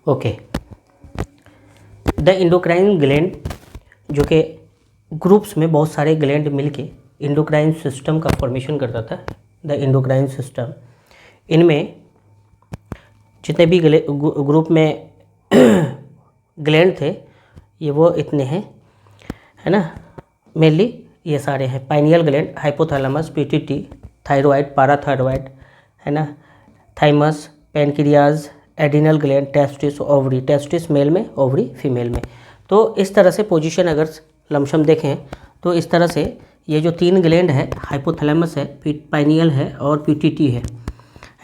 Okay, the endocrine gland, जो कि groups में बहुत सारे ग्लैंड मिलके इंडोक्राइन सिस्टम का फॉर्मेशन करता था। द इंडोक्राइन सिस्टम, इनमें जितने भी ग्रुप में ग्लैंड थे ये वो इतने हैं, है ना। मेनली ये सारे हैं: pineal gland, hypothalamus, pituitary, thyroid, parathyroid, है ना, thymus, pancreas, adrenal gland, testis, ovary, testis male में, ओवरी फीमेल में। तो इस तरह से पोजीशन अगर लमसम देखें तो इस तरह से ये जो 3 ग्लैंड है, हाइपोथैलेमस है, पाइनियल है और पीट्यूटरी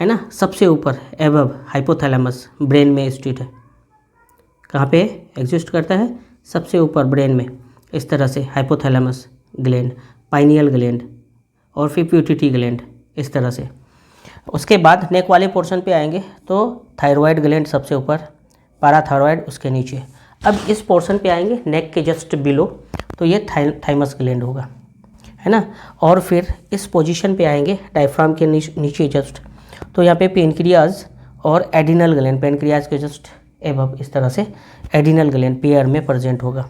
है ना, सबसे ऊपर एबव हाइपोथैलेमस ब्रेन में स्थित है। कहाँ पे एग्जिस्ट करता है? सबसे ऊपर ब्रेन में। इस तरह से हाइपोथैलेमस ग्लैंड, पाइनियल ग्लैंड और फिर पिट्यूटरी ग्लैंड, इस तरह से। उसके बाद नेक वाले पोर्शन पे आएंगे तो थायराइड ग्लैंड सबसे ऊपर, पाराथायराइड उसके नीचे। अब इस पोर्शन पे आएंगे नेक के जस्ट बिलो, तो ये थाइमस ग्लैंड होगा, है ना। और फिर इस पोजीशन पे आएंगे डायफ्राम के नीचे जस्ट, तो यहाँ पे पेनक्रियाज और एड्रिनल ग्लैंड, पेनक्रियाज के जस्ट एबव इस तरह से एड्रिनल ग्लैंड पेयर में प्रेजेंट होगा।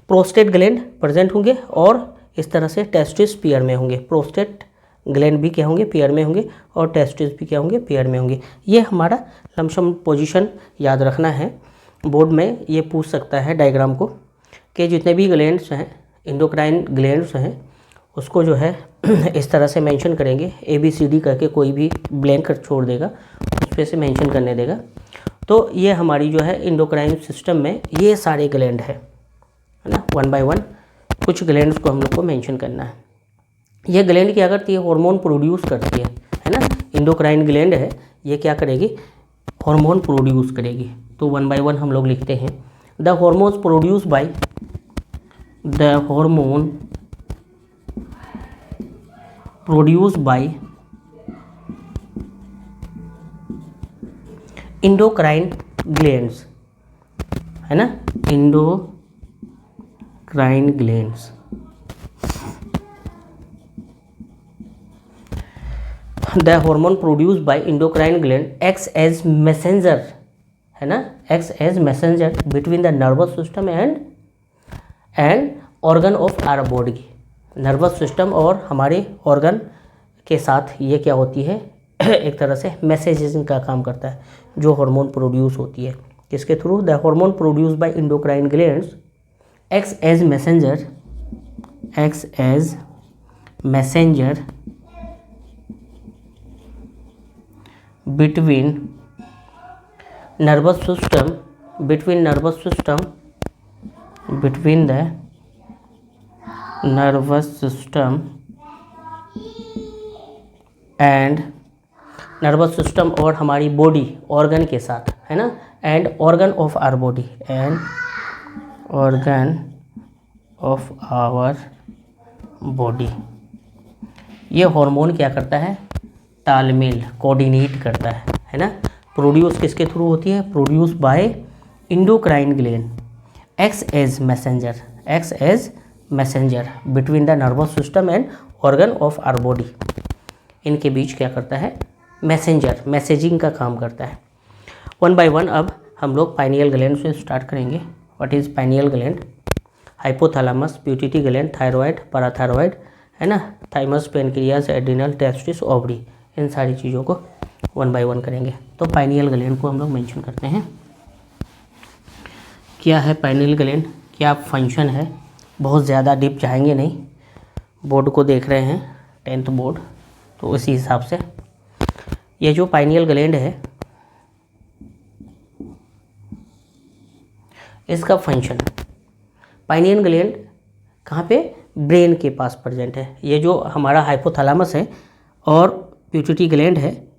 प्रोस्टेट ग्लैंड प्रेजेंट होंगे और इस तरह से टेस्टिस पेयर में होंगे। प्रोस्टेट ग्लैंड भी क्या होंगे? पेयर में होंगे, और टेस्टिस भी क्या होंगे? पेयर में होंगे। ये हमारा लमसम पोजीशन याद रखना है। बोर्ड में ये पूछ सकता है डायग्राम को कि जितने भी ग्लैंड्स हैं, इंडोक्राइन ग्लैंड्स हैं, उसको जो है इस तरह से मेंशन करेंगे। ABCD करके कोई भी ब्लैंक छोड़ देगा, उस पर से मेंशन करने देगा। तो ये हमारी जो है इंडोक्राइन सिस्टम में ये सारे ग्लैंड है ना। 1 बाय 1 कुछ ग्लैंड्स को हम लोग को मेंशन करना है। ये ग्लैंड क्या करती है? हार्मोन प्रोड्यूस करती है ना। इंडोक्राइन ग्लैंड है, ये क्या करेगी? हार्मोन प्रोड्यूस करेगी। तो 1 बाय 1 हम लोग लिखते हैं। The hormones produce by, the hormone produce by endocrine glands, है ना, endocrine glands. The hormone produce by endocrine gland acts as messenger, है ना, acts as messenger between the nervous system and organ of our body. Nervous system और हमारे organ के साथ ये क्या होती है? एक तरह से मैसेजिंग का काम करता है, जो हार्मोन प्रोड्यूस होती है। किसके through? The hormone produce by endocrine glands acts as messenger, acts as messenger between nervous system, between the nervous system and nervous system और हमारी बॉडी ऑर्गन के साथ, है ना, and organ of our body, and organ of our body. ये hormone क्या करता है? तालमेल, कोऑर्डिनेट करता है ना। प्रोड्यूस किसके थ्रू होती है? Produce by endocrine gland, acts as messenger between the nervous system and organ of our body. इनके बीच क्या करता है? मैसेंजर, मैसेजिंग का काम करता है। 1 बाय 1 अब हम लोग पाइनियल ग्लैंड से स्टार्ट करेंगे। What is pineal gland? Hypothalamus, pituitary gland, thyroid, parathyroid, है ना, thymus, pancreas, adrenal, testis, ovary, इन सारी चीज़ों को 1 बाय 1 करेंगे। तो पाइनियल ग्लैंड को हम लोग मेंशन करते हैं। क्या है पाइनियल ग्लैंड? क्या फंक्शन है? बहुत ज़्यादा डीप जाएंगे नहीं, बोर्ड को देख रहे हैं 10th बोर्ड, तो उसी हिसाब से ये जो पाइनियल ग्लैंड है, इसका फंक्शन, पाइनियल ग्लैंड कहाँ पे? ब्रेन के पास प्रेजेंट है। ये जो हमारा हाइपोथैलेमस है और पिट्यूटरी ग्लैंड है,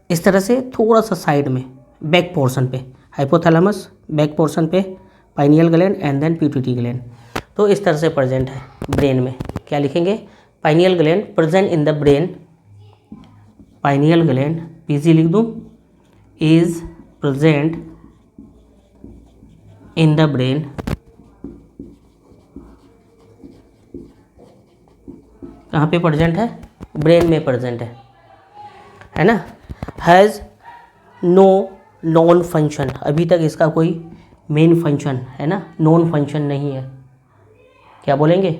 इस तरह से थोड़ा सा साइड में बैक पोर्शन पे हाइपोथैलेमस, बैक पोर्शन पे pineal gland and then pituitary gland. तो इस तरह से प्रेजेंट है ब्रेन में। क्या लिखेंगे? Pineal gland present in the brain, pineal gland PG लिख दूँ, is present in the brain कहाँ पे प्रेजेंट है? ब्रेन में प्रेजेंट है ना। हैज़ नो नॉन फंक्शन, अभी तक इसका कोई मेन फंक्शन है ना, नॉन फंक्शन नहीं है। क्या बोलेंगे?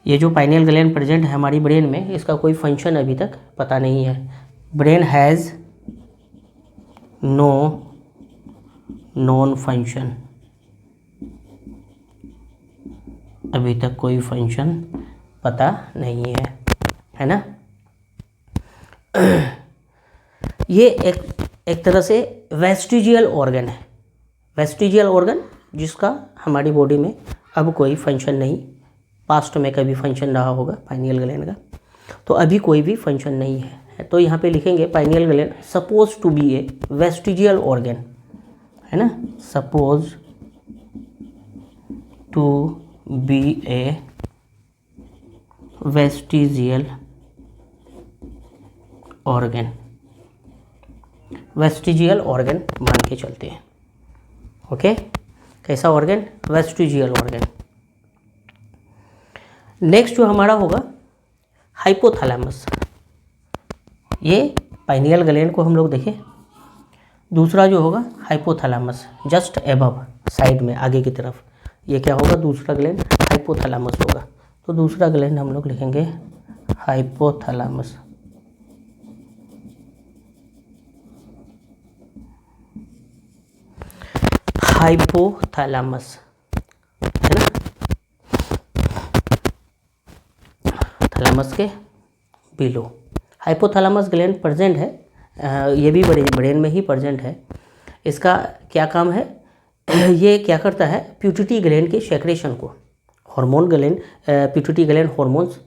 ये जो पाइनियल ग्लैंड प्रेजेंट है हमारी ब्रेन में, इसका कोई फंक्शन अभी तक पता नहीं है। Brain has no known function, अभी तक कोई फंक्शन पता नहीं है ना। ये एक तरह से वेस्टिजियल ऑर्गन है, वेस्टिजियल ऑर्गन जिसका हमारी बॉडी में अब कोई फंक्शन नहीं, पास्ट में कभी फंक्शन रहा होगा पाइनियल ग्लैंड का, तो अभी कोई भी फंक्शन नहीं है। तो यहाँ पे लिखेंगे pineal gland suppose to be a vestigial organ, है ना, suppose to be a vestigial organ, vestigial organ मान के चलते हैं। ओके, कैसा ऑर्गन? Vestigial organ. नेक्स्ट जो हमारा होगा हाइपोथैलेमस, ये पाइनियल ग्लैंड को हम लोग देखें। दूसरा जो होगा हाइपोथैलेमस, जस्ट एबव, साइड में आगे की तरफ, ये क्या होगा? दूसरा ग्लैंड हाइपोथैलेमस होगा। तो दूसरा ग्लैंड हम लोग लिखेंगे हाइपोथैलेमस। हाइपोथैलेमस, है ना, थैलेमस के बिलो हाइपोथैलेमस ग्लैंड प्रेजेंट है। ये भी ब्रेन में ही प्रेजेंट है। इसका क्या काम है? ये क्या करता है? प्यूटिटी ग्लैंड के सेक्रेशन को, hormone gland, pituitary gland hormones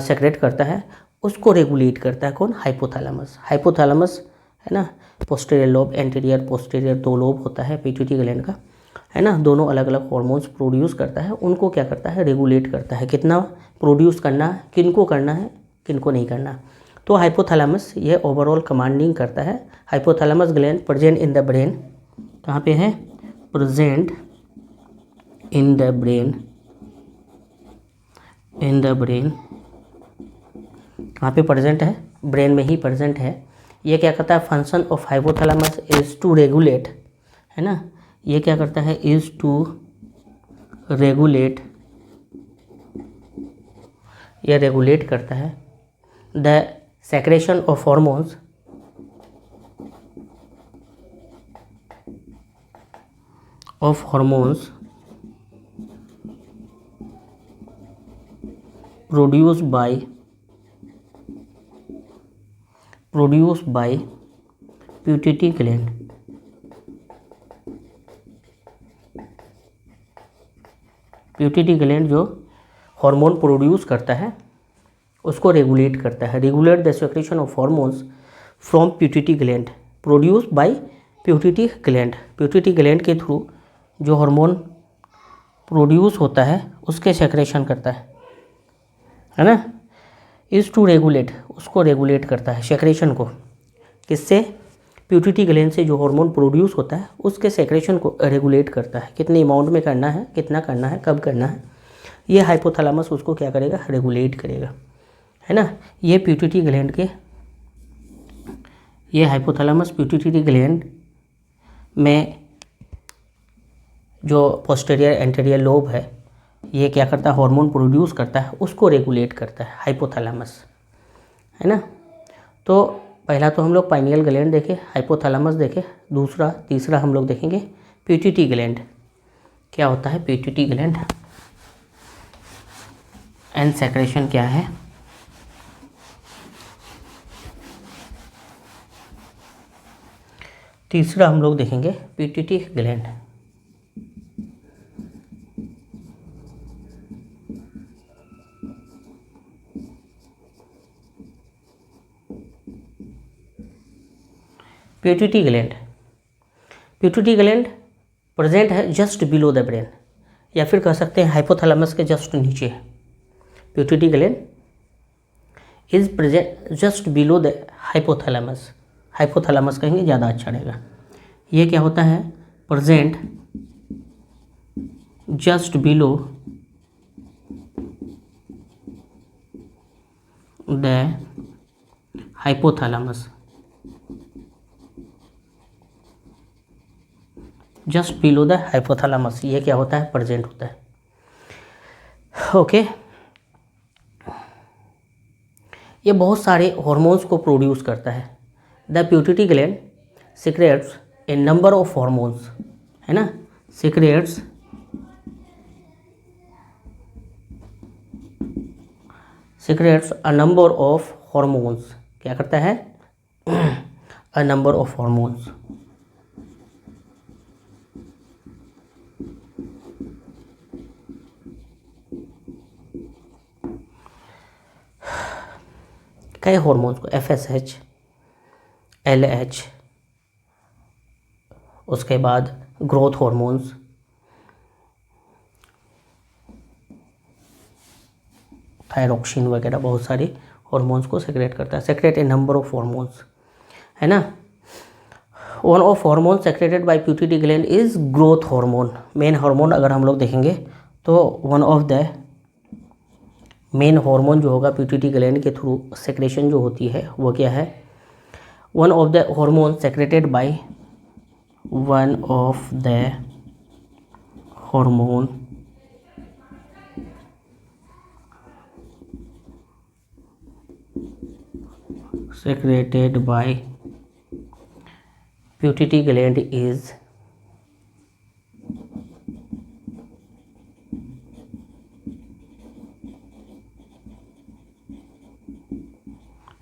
secrete करता है, उसको रेगुलेट करता है। कौन? हाइपोथैलेमस। हाइपोथैलेमस है ना, पोस्टीरियर लोब, एंटीरियर पोस्टीरियर, दो लोब होता है प्यूटिटी ग्लैंड का, है ना, दोनों अलग अलग हार्मोन्स प्रोड्यूस करता है, उनको क्या करता है? रेगुलेट करता है, कितना प्रोड्यूस करना है, किनको करना है, किनको नहीं करना। तो हाइपोथैलेमस ये ओवरऑल कमांडिंग करता है। Hypothalamus gland present in the brain, कहाँ पे है? Present in the brain, in the brain, कहाँ पे प्रेजेंट है? ब्रेन में ही प्रेजेंट है। ये क्या करता है? Function of hypothalamus is to regulate, है ना, ये क्या करता है? इज टू रेगुलेट, ये रेगुलेट करता है the secretion of hormones, of hormones produced by pituitary gland, pituitary gland जो हार्मोन प्रोड्यूस करता है उसको रेगुलेट करता है। Regulate the secretion of hormones from pituitary gland produce by pituitary gland, pituitary gland के थ्रू जो हार्मोन प्रोड्यूस होता है उसके सेक्रेशन करता है ना। इज़ टू रेगुलेट, उसको रेगुलेट करता है, सेक्रेशन को, किससे? प्यूटिटी ग्लैंड से जो हार्मोन प्रोड्यूस होता है उसके सेक्रेशन को रेगुलेट करता है, कितने अमाउंट में करना है, कितना करना है, कब करना है, ये हाइपोथैलेमस उसको क्या करेगा? रेगुलेट करेगा, है ना। ये प्यूटिटी ग्लैंड के, ये हाइपोथैलेमस प्यूटिटरी ग्लैंड में जो पोस्टीरियर एंटीरियर लोब है, ये क्या करता है? हार्मोन प्रोड्यूस करता है, उसको रेगुलेट करता है हाइपोथैलेमस, है ना। तो पहला तो हम लोग पाइनियल ग्लैंड देखे, हाइपोथैलेमस देखे, दूसरा तीसरा हम लोग देखेंगे प्यूटिटी ग्लैंड। क्या होता है प्यूटिटी ग्लैंड एंड सेक्रेशन क्या है? तीसरा हम लोग देखेंगे प्यूटिटी gland. Pituitary gland, pituitary gland present है जस्ट बिलो द ब्रेन, या फिर कह सकते हैं हाइपोथैलेमस के जस्ट नीचे है। Pituitary gland is present just below the hypothalamus, hypothalamus कहेंगे ज़्यादा अच्छा रहेगा। ये क्या होता है? Present just below the hypothalamus, just below the hypothalamus. ये क्या होता है, प्रेजेंट होता है। ओके ये बहुत सारे हॉर्मोन्स को प्रोड्यूस करता है। The pituitary gland secretes a number of hormones, है ना, secretes a number of hormones. क्या करता है, अ नंबर ऑफ हॉर्मोन्स। कई हॉर्मोन्स को, FSH, LH, उसके बाद ग्रोथ हॉर्मोन्स, थायरोक्सिन वगैरह बहुत सारे हॉर्मोन्स को सेक्रेट करता है। Secrete a number of hormones, है ना। One of hormone secreted by pituitary gland is growth hormone. Main hormone अगर हम लोग देखेंगे तो one of the main hormone जो होगा प्यूटिटी ग्लैंड के थ्रू सेक्रेशन जो होती है वो क्या है, one of the hormone secreted by one of the hormone secreted by pituitary gland is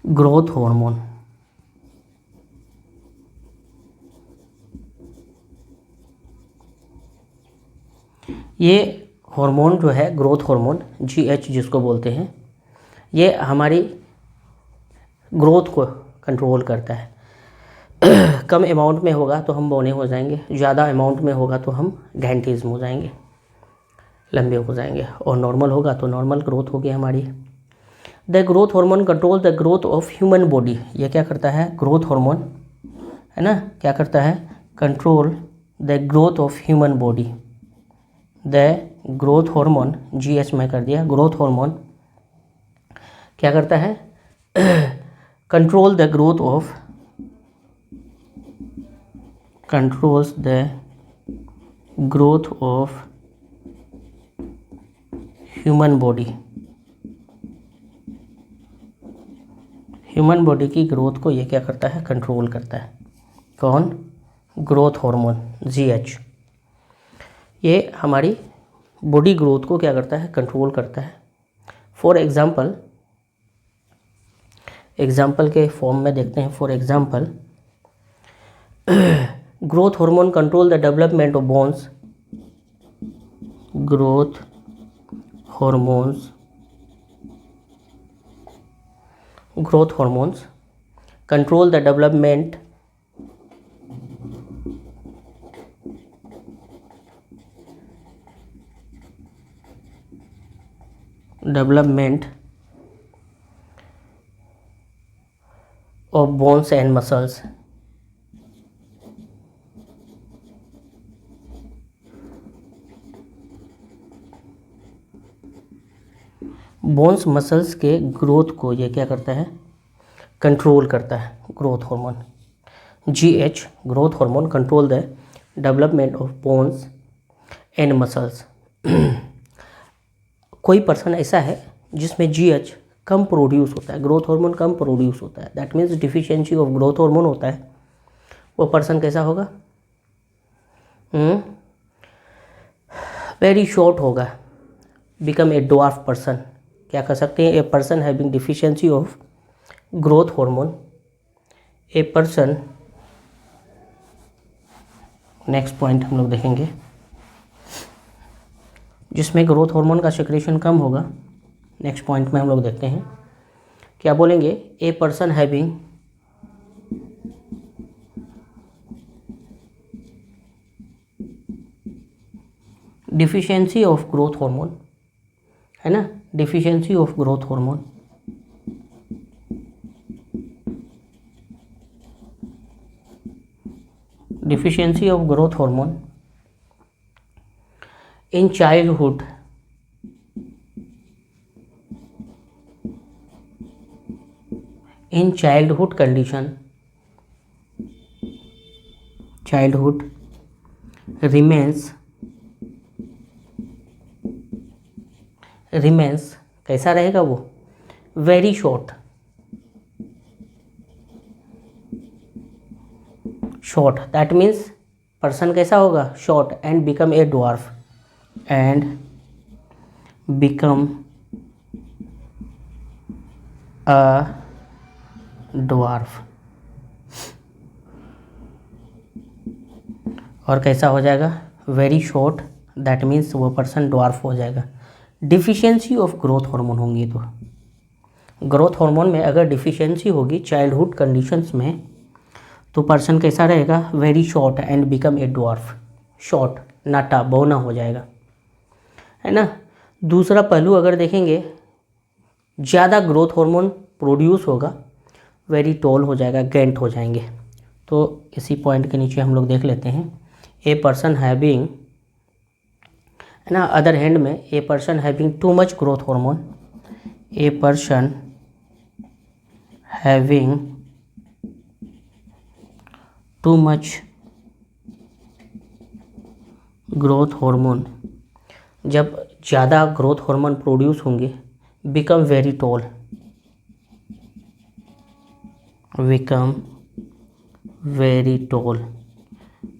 growth hormone। ये हार्मोन जो है ग्रोथ हार्मोन GH जिसको बोलते हैं, ये हमारी ग्रोथ को कंट्रोल करता है। कम अमाउंट में होगा तो हम बौने हो जाएंगे, ज़्यादा अमाउंट में होगा तो हम गैंटीज़म हो जाएंगे, लंबे हो जाएंगे, और नॉर्मल होगा तो नॉर्मल ग्रोथ होगी हमारी। The growth hormone control the growth of human body. ये क्या करता है, ग्रोथ हार्मोन, है ना, क्या करता है, control the growth of human body. The growth hormone GH में कर दिया, ग्रोथ हार्मोन क्या करता है, controls the growth of human body। Human body की ग्रोथ को ये क्या करता है, कंट्रोल करता है। कौन, ग्रोथ हार्मोन GH। ये हमारी बॉडी ग्रोथ को क्या करता है, कंट्रोल करता है। फॉर एग्जाम्पल के फॉर्म में देखते हैं। For example growth hormone control the development of bones. Growth hormones control the development of bones and muscles। Bones muscles के ग्रोथ को ये क्या करता है, कंट्रोल करता है। Growth hormone GH, growth hormone control the development of bones and muscles. कोई person ऐसा है जिसमें GH कम प्रोड्यूस होता है, ग्रोथ हार्मोन कम प्रोड्यूस होता है, that means deficiency of growth hormone होता है, वो पर्सन कैसा होगा, वेरी शॉर्ट होगा, बिकम ए ड्वार्फ पर्सन। क्या कर सकते हैं, a person having deficiency of growth hormone, a person, next point हम लोग देखेंगे, जिसमें ग्रोथ हार्मोन का सिक्रेशन कम होगा। नेक्स्ट पॉइंट में हम लोग देखते हैं क्या बोलेंगे, a person having deficiency of growth hormone, है ना, deficiency of growth hormone, deficiency of growth hormone in childhood, in childhood condition, childhood remains कैसा रहेगा वो, very short, that means person कैसा होगा, short, and become a dwarf, और कैसा हो जाएगा, वेरी शॉर्ट, दैट मीन्स वो पर्सन ड्वार्फ हो जाएगा। डिफिशियंसी ऑफ ग्रोथ हार्मोन होंगी, तो ग्रोथ हार्मोन में अगर डिफिशियंसी होगी चाइल्डहुड कंडीशंस में तो पर्सन कैसा रहेगा, very short and become a dwarf, short, नाटा, बौना हो जाएगा, है ना। दूसरा पहलू अगर देखेंगे, ज़्यादा ग्रोथ हार्मोन प्रोड्यूस होगा, वेरी टॉल हो जाएगा, गेंट हो जाएंगे। तो इसी पॉइंट के नीचे हम लोग देख लेते हैं, ए पर्सन हैविंग, है ना, अदर हैंड में a person having too much growth hormone, a person having too much growth hormone, जब ज़्यादा ग्रोथ हार्मोन प्रोड्यूस होंगे, बिकम वेरी टॉल,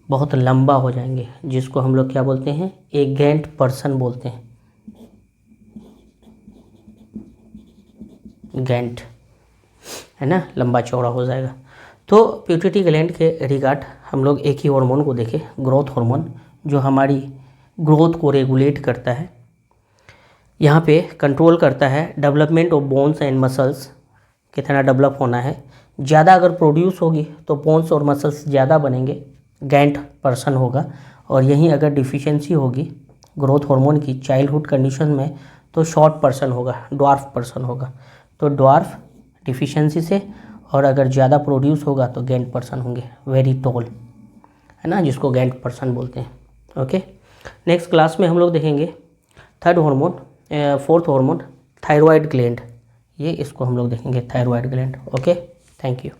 बहुत लंबा हो जाएंगे, जिसको हम लोग क्या बोलते हैं, ए गैंट पर्सन बोलते हैं, गैंट, है ना, लंबा चौड़ा हो जाएगा। तो प्यूटरी ग्लैंड के रिगार्ड हम लोग एक ही हार्मोन को देखें, ग्रोथ हार्मोन, जो हमारी ग्रोथ को रेगुलेट करता है, यहाँ पे कंट्रोल करता है development of bones and muscles, कितना डेवलप होना है। ज़्यादा अगर प्रोड्यूस होगी तो बोन्स और मसल्स ज़्यादा बनेंगे, गैंट पर्सन होगा। और यहीं अगर डिफिशियंसी होगी ग्रोथ हार्मोन की चाइल्डहुड कंडीशन में तो शॉर्ट पर्सन होगा, ड्वार्फ पर्सन होगा। तो ड्वार्फ डिफिशियंसी से, और अगर ज़्यादा प्रोड्यूस होगा तो गैंट पर्सन होंगे, वेरी टॉल, है ना, जिसको गैंट पर्सन बोलते हैं। ओके, नेक्स्ट क्लास में हम लोग देखेंगे फोर्थ हार्मोन थायराइड ग्लैंड, ये इसको हम लोग देखेंगे, thyroid gland. Okay, thank you.